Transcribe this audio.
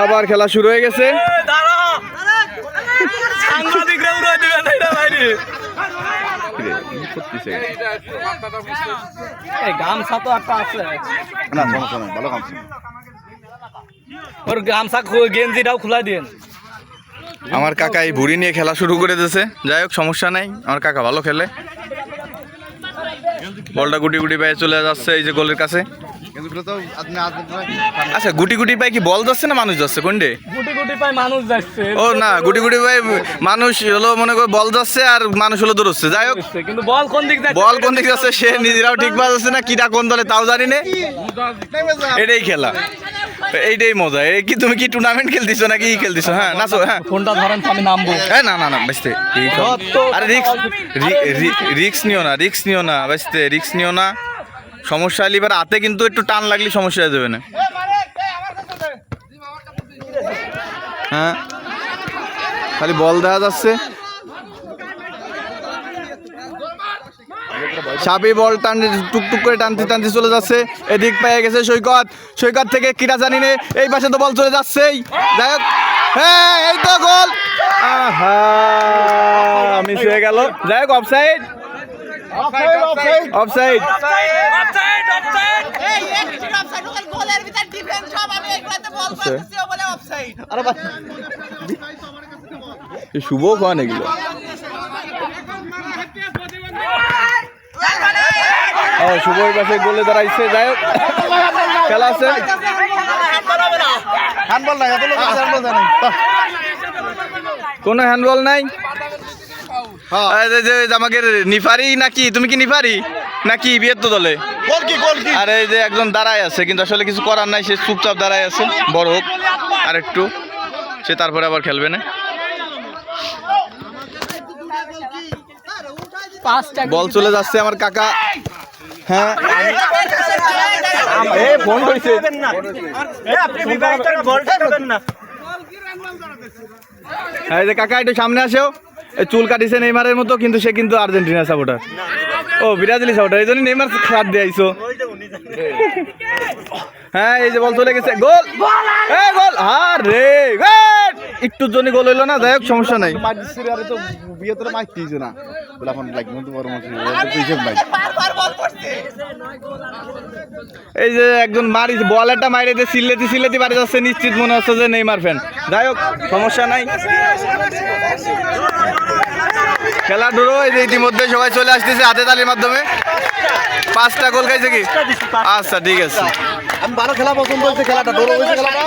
আবার খেলা শুরু হয়ে গেছে। গামছা তো একটা আছে না সমস্যা নাই, ভালো গামছা। ওর গামছা গেঞ্জিটাও খুলাই দিন। আমার কাকা এই ভুড়ি নিয়ে খেলা শুরু করে দিয়েছে। যাই হোক, সমস্যা নাই, আমার কাকা ভালো খেলে। বলটা গুটি গুটি পায়ে চলে যাচ্ছে এই যে গোলের কাছে। আচ্ছা, গুটি গুটি পায়ে কি বল যাচ্ছে না মানুষ যাচ্ছে কোনটে? গুটি গুটি পায় মানুষ যাচ্ছে। ও না, গুটি গুটি পায়ে মানুষ হলো মনে করে বল যাচ্ছে আর মানুষ হলো দৌড়চ্ছে। যাই হোক, কিন্তু বল কোন দিক যাচ্ছে, বল কোন দিকে যাচ্ছে সে নিজেরাও ঠিক পাচ্ছে না, কিটা কোন দলে তাও জানি না। এটাই খেলা, এইটাই মজা। এই কি তুমি কি টুর্নামেন্ট খেলতেছো নাকি খেলতেছো? হ্যাঁ নাচো। হ্যাঁ, ফোনটা ধরেন আমি নামবো। না না না বাঁচতে, আরে রিক্স নিও না, রিক্স নিও না বাঁচতে, রিক্স নিও না। সমস্যা হলে এবার হাতে কিন্তু একটু টান লাগলে সমস্যা হয়ে যাবে না। হ্যাঁ, খালি বল দেওয়া যাচ্ছে। সাবি বল টানতে টুকটুক করে টানতে টানতে চলে যাচ্ছে। এদিক পেয়ে গেছে সৈকত, সৈকত থেকে কিরা জানি নে, এই পাশে তো বল চলে যাচ্ছেই। যাই হোক, হ্যাঁ এই তো গোল। আহা, মিস হয়ে গেল। যাই হোক, অফসাইড, অফসাইড। শুভ খান এগুলো। শুভ এই পাশে গোলে দাঁড়াইছে। যাই হোক, খেলা আছে। কোনো হ্যান্ডবল নাই। আমাকে নিফারি নাকি? তুমি কি নিফারি নাকি বিয়ের তো দলে? আর এই যে একজন দাঁড়ায় আছে, কিন্তু আসলে কিছু করার নাই, সে চুপচাপ দাঁড়ায় আছে। বড় হোক আর একটু, সে তারপরে আবার খেলবে না। বল চলে যাচ্ছে আমার কাকা। হ্যাঁ, ফোন করেছে। এই যে কাকা একটু সামনে আসেও। চুল কাটিছে নেইমারের মতো, কিন্তু সে কিন্তু আর্জেন্টিনা সাপোর্টার। ও ব্রাজিলি সাপোর্টার, এই জন্য নেইমার খাট দিয়ে আইছো। হ্যাঁ, এই যে বল চলে গেছে। গোল, গোল। আর রে একটুর জন্য গোল হইলো না। যাই হোক, সমস্যা নাই। এই যে একজন মারি বল একটা মাইরে দিয়ে সিলেতি সিলেতি বাড়ি যাচ্ছে, নিশ্চিত মনে হচ্ছে যে নেইমার ফ্যান। যাই হোক, সমস্যা নাই। খেলা ড্র। এই যে ইতিমধ্যে সবাই চলে আসতেছে হাতে তালির মাধ্যমে। 5টা গোল খাইছে কি? আচ্ছা, ঠিক আছে। আমি ভালো খেলা পছন্দ হয়েছে, খেলাটা ড্র হয়েছে। খেলাটা